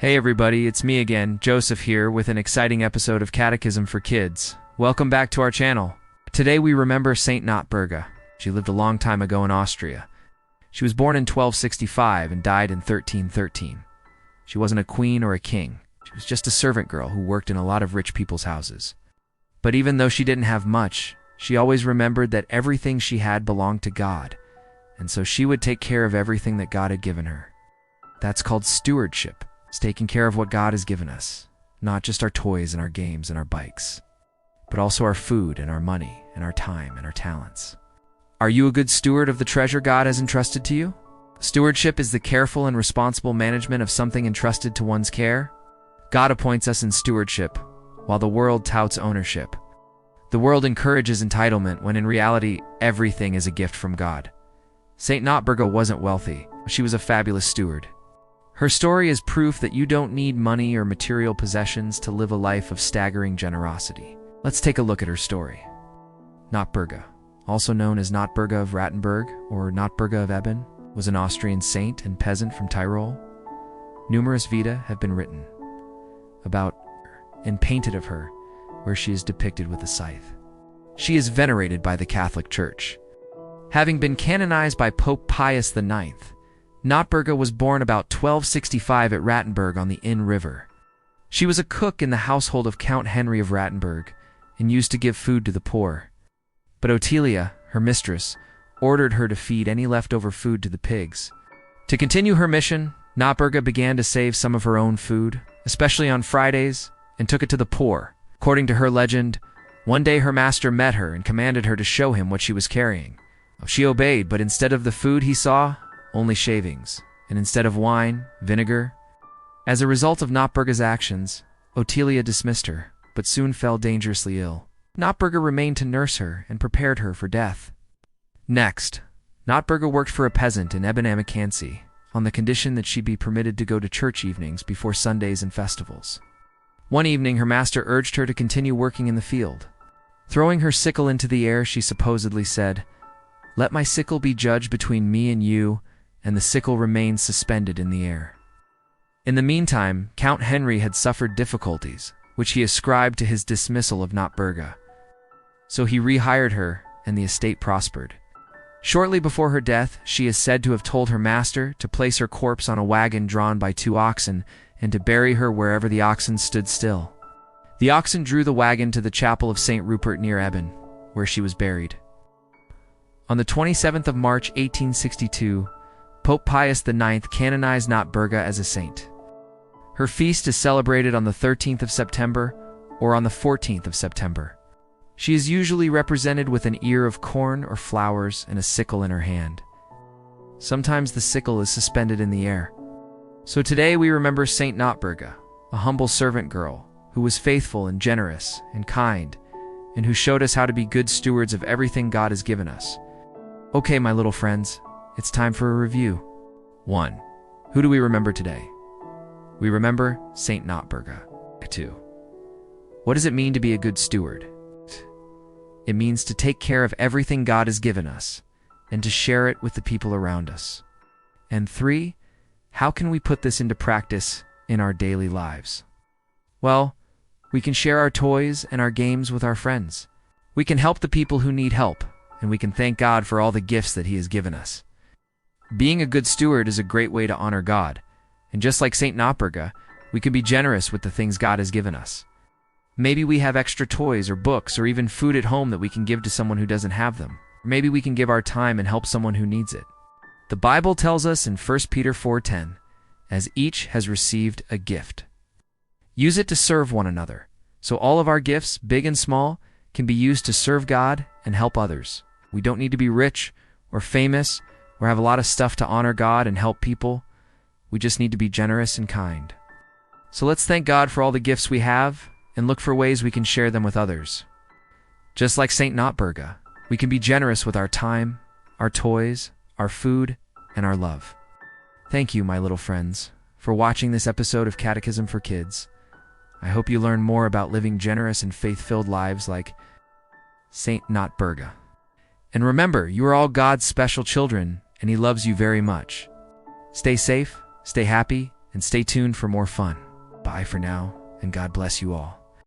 Hey everybody, it's me again, Joseph here, with an exciting episode of Catechism for Kids. Welcome back to our channel. Today we remember Saint Notburga. She lived a long time ago in Austria. She was born in 1265 and died in 1313. She wasn't a queen or a king. She was just a servant girl who worked in a lot of rich people's houses. But even though she didn't have much, she always remembered that everything she had belonged to God, and so she would take care of everything that God had given her. That's called stewardship. It's taking care of what God has given us, not just our toys and our games and our bikes, but also our food and our money and our time and our talents. Are you a good steward of the treasure God has entrusted to you? Stewardship is the careful and responsible management of something entrusted to one's care. God appoints us in stewardship, while the world touts ownership. The world encourages entitlement when in reality, everything is a gift from God. Saint Notburga wasn't wealthy, but she was a fabulous steward. Her story is proof that you don't need money or material possessions to live a life of staggering generosity. Let's take a look at her story. Notburga, also known as Notburga of Rattenberg or Notburga of Eben, was an Austrian saint and peasant from Tyrol. Numerous Vita have been written about her and painted of her, where she is depicted with a scythe. She is venerated by the Catholic Church. Having been canonized by Pope Pius IX, Notburga was born about 1265 at Rattenberg on the Inn River. She was a cook in the household of Count Henry of Rattenberg and used to give food to the poor. But Ottilia, her mistress, ordered her to feed any leftover food to the pigs. To continue her mission, Notburga began to save some of her own food, especially on Fridays, and took it to the poor. According to her legend, one day her master met her and commanded her to show him what she was carrying. She obeyed, but instead of the food he saw, only shavings, and instead of wine, vinegar. As a result of Notburga's actions, Ottilia dismissed her, but soon fell dangerously ill. Notburga remained to nurse her and prepared her for death. Next, Notburga worked for a peasant in Eben-Amakancy, on the condition that she be permitted to go to church evenings before Sundays and festivals. One evening her master urged her to continue working in the field. Throwing her sickle into the air, she supposedly said, "Let my sickle be judged between me and you," and the sickle remained suspended in the air. In the meantime, Count Henry had suffered difficulties, which he ascribed to his dismissal of Notburga. So he rehired her, and the estate prospered. Shortly before her death, she is said to have told her master to place her corpse on a wagon drawn by 2 oxen and to bury her wherever the oxen stood still. The oxen drew the wagon to the chapel of St. Rupert near Eben, where she was buried. On the 27th of March 1862, Pope Pius IX canonized Notburga as a saint. Her feast is celebrated on the 13th of September or on the 14th of September. She is usually represented with an ear of corn or flowers and a sickle in her hand. Sometimes the sickle is suspended in the air. So today we remember Saint Notburga, a humble servant girl who was faithful and generous and kind, and who showed us how to be good stewards of everything God has given us. Okay, my little friends, it's time for a review. 1. Who do we remember today? We remember Saint Notburga. 2. What does it mean to be a good steward? It means to take care of everything God has given us and to share it with the people around us. And 3. How can we put this into practice in our daily lives? Well, we can share our toys and our games with our friends. We can help the people who need help, and we can thank God for all the gifts that He has given us. Being a good steward is a great way to honor God, and just like Saint Notburga, we can be generous with the things God has given us. Maybe we have extra toys or books or even food at home that we can give to someone who doesn't have them. Or maybe we can give our time and help someone who needs it. The Bible tells us in 1 Peter 4:10, "As each has received a gift." Use it to serve one another, so all of our gifts, big and small, can be used to serve God and help others. We don't need to be rich or famous or have a lot of stuff to honor God and help people. We just need to be generous and kind. So let's thank God for all the gifts we have and look for ways we can share them with others. Just like Saint Notburga, we can be generous with our time, our toys, our food, and our love. Thank you, my little friends, for watching this episode of Catechism for Kids. I hope you learn more about living generous and faith-filled lives like Saint Notburga. And remember, you are all God's special children, and He loves you very much. Stay safe, stay happy, and stay tuned for more fun. Bye for now, and God bless you all.